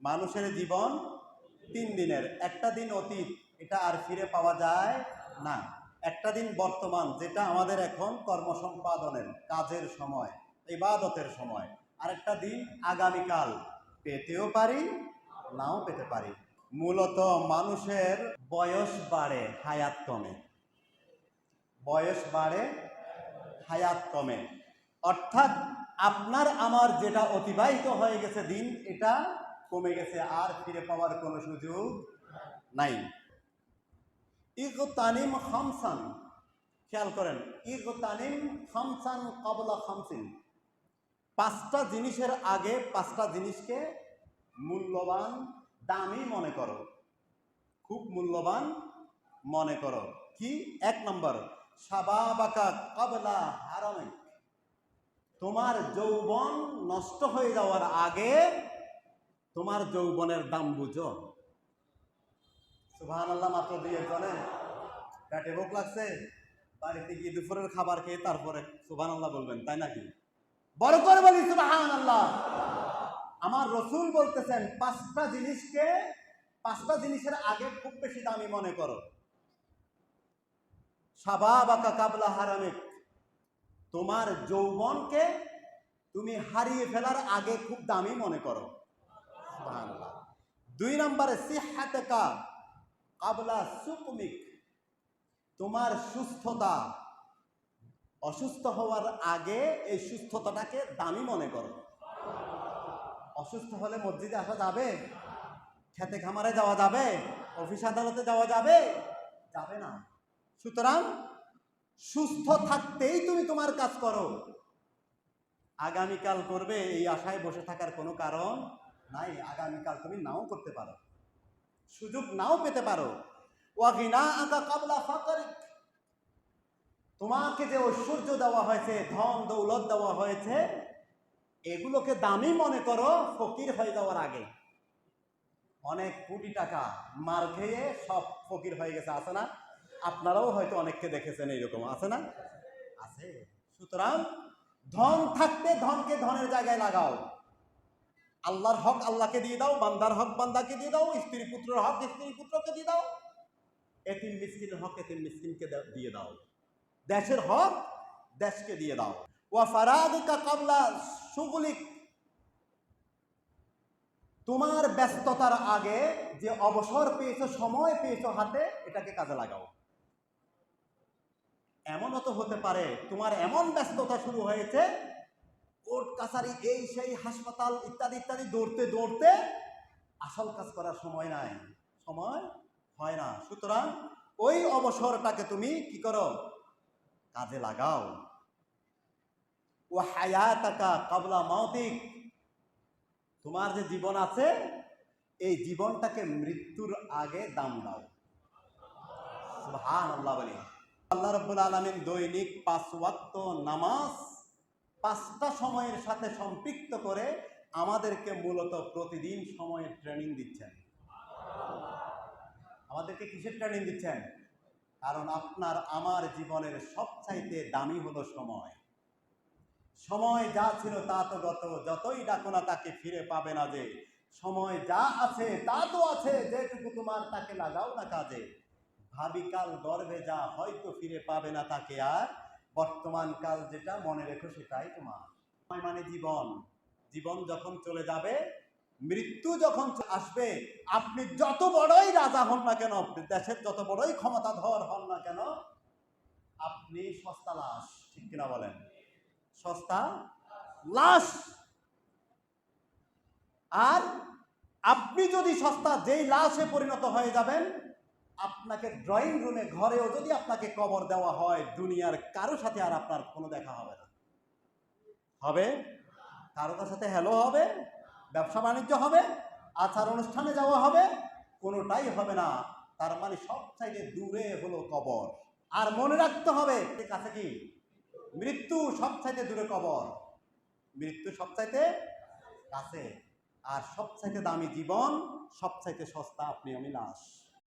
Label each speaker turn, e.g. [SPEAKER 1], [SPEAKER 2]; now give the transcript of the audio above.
[SPEAKER 1] মানুষের জীবন 3 দিনের, একটা দিন অতীত, এটা আর ফিরে পাওয়া যায় না। একটা দিন বর্তমান, যেটা আমাদের এখন কর্মসম্পাদনের কাজের সময়, ইবাদতের সময়। আরেকটা দিন আগামীকাল, পেতেও পারি নাও পেতে পারি। মূলত মানুষের বয়স বাড়ে, হায়াত কমে। বয়স বাড়ে, হায়াত কমে। অর্থাৎ আপনার আমার যেটা অতিবাহিত হয়ে গেছে দিন, এটা কমে গেছে, আর ফিরে পাওয়ার কোনো সুযোগ নাই। ইগতানিম খামসান, খেয়াল করেন, ইগতানিম খামসান ক্বাবলা খামসিন। 5টা জিনিসের আগে 5টা জিনিসকে মূল্যবান, দামি মনে করো, খুব মূল্যবান মনে করো। কি? 1 নম্বর, শাবাবাকা ক্বাবলা হারামিক। তোমার যৌবন নষ্ট হয়ে যাওয়ার আগে তোমার যৌবনের দাম বুঝো। সুবহানাল্লাহ। মাত্র 2 জনে পেটে ভোক লাগছে, বাড়িতে গিয়ে দুপুরের খাবার খেয়ে তারপরে সুবহানাল্লাহ বলবেন, তাই নাকি? বড় করে বলি সুবহানাল্লাহ। আমার রাসূল বলতেছেন 5টা জিনিসকে, 5টা জিনিসের আগে খুব বেশি দামি মনে করো। শাবাবাকা ক্বাবলা হারামিক, তোমার যৌবনকে তুমি হারিয়ে ফেলার আগে খুব দামি মনে করো। সুবহানাল্লাহ। 2 নম্বরে সিহহাতাকা ক্বাবলা সুকমিক, তোমার সুস্থতা, অসুস্থ হওয়ার আগে এই সুস্থতাটাকে দামি মনে করো। অসুস্থ হলে মসজিদে আসা যাবে? খেতে খামারে যাওয়া যাবে? অফিস আদালতে যাওয়া যাবে? যাবে না। সুতরাং সুস্থ থাকতেই তুমি তোমার কাজ করো। আগামীকাল করবে এই আশায় বসে থাকার কোনো কারণ নাই। আগামীকাল তুমি নাও করতে পারো, সুযোগ নাও পেতে পারো। ওয়া গিনাআকা ক্বাবলা ফাকরিক, তোমাকে যে ঐশ্বর্য দেওয়া হয়েছে, ধন দৌলত দেওয়া হয়েছে, এগুলোকে দামি মনে করো ফকির হয়ে যাওয়ার আগে। অনেক কোটি টাকা মার খেয়ে সব ফকির হয়ে গেছে, আছে না? আপনারাও হয়তো অনেককে দেখেছেন এইরকম, আছে না? আছে। সুতরাং ধন থাকতে ধনকে ধনের জায়গায় লাগাও। আল্লাহর হক আল্লাহকে দিয়ে দাও, বান্দার হক বান্দাকে দিয়ে দাও, স্ত্রী পুত্রের হক স্ত্রী পুত্রকে দিয়ে দাও, এতিম মিসকিনের হক এতিম মিসকিনকে দিয়ে দাও, দেশের হক দেশকে দিয়ে দাও। ওয়া ফারাগিকা ক্বাবলা শুগলিক, তোমার ব্যস্ততার আগে যে অবসর পেয়েছো, সময় পেয়েছো হাতে, এটাকে কাজে লাগাও। এমনও তো হতে পারে তোমার এমন ব্যস্ততা শুরু হয়েছে, কোর্ট কাছারি এই সেই হাসপাতাল ইত্যাদি ইত্যাদি দৌড়তে দৌড়তে আসল কাজ করার সময় নাই, সময় হয় না। সুতরাং ওই অবসরটাকে তুমি কি করো? কাজে লাগাও। ওয়া হায়াতাকা ক্বাবলা মাউতিক, তোমার যে জীবন আছে এই জীবনটাকে মৃত্যুর আগে দাম দাও। সুবহানাল্লাহ বলি। আল্লাহ রাব্বুল আলামিন দৈনিক 5 ওয়াক্ত নামাজ 5টা সময়ের সাথে সম্পৃক্ত করে আমাদেরকে মূলত প্রতিদিন সময়ের ট্রেনিং দিচ্ছেন। আমাদেরকে কিসের ট্রেনিং দিচ্ছেন? কারণ আপনার আমার জীবনের সবচাইতে দামি হলো সময়। সময় যা ছিল তা তো গত, যতই ডাকো না তাকে ফিরে পাবে না যে। সময় যা আছে তা তো আছে, যেটুকু তোমার তাকে লাগাও না কাজে। ভাবিকাল গর্ভে যা হয়তো ফিরে পাবে না তাকে আর, বর্তমান কাল যেটা মনে রেখো সেটাই তোমার। সময় মানে জীবন। জীবন যখন চলে যাবে, মৃত্যু যখন আসবে, আপনি যত বড়ই রাজা হন না কেন, দেশের যত বড়ই ক্ষমতাধর হন না কেন, আপনি সস্তা লাশ। ঠিক কিনা বলেন? সস্তা লাশ। আর আপনি যদি সস্তা যেই লাশে পরিণত হয়ে যাবেন, আপনাকে ড্রয়িং রুমে ঘরেও যদি আপনাকে কবর দেওয়া হয়, দুনিয়ার কারো সাথে আর আপনার কোনো দেখা হবে না। হবে? কারো সাথে হ্যালো হবে, ব্যবসা বাণিজ্য হবে, আচার অনুষ্ঠানে যাওয়া হবে, কোনোটাই হবে না। তার মানে সবচাইতে দূরে হলো কবর। আর মনে রাখতে হবে, কাছে কি? মৃত্যু সবচাইতে দূরে কবর, মৃত্যু সবচাইতে কাছে। আর সবচাইতে দামি জীবন, সবচাইতে সস্তা আপনি আমি লাশ।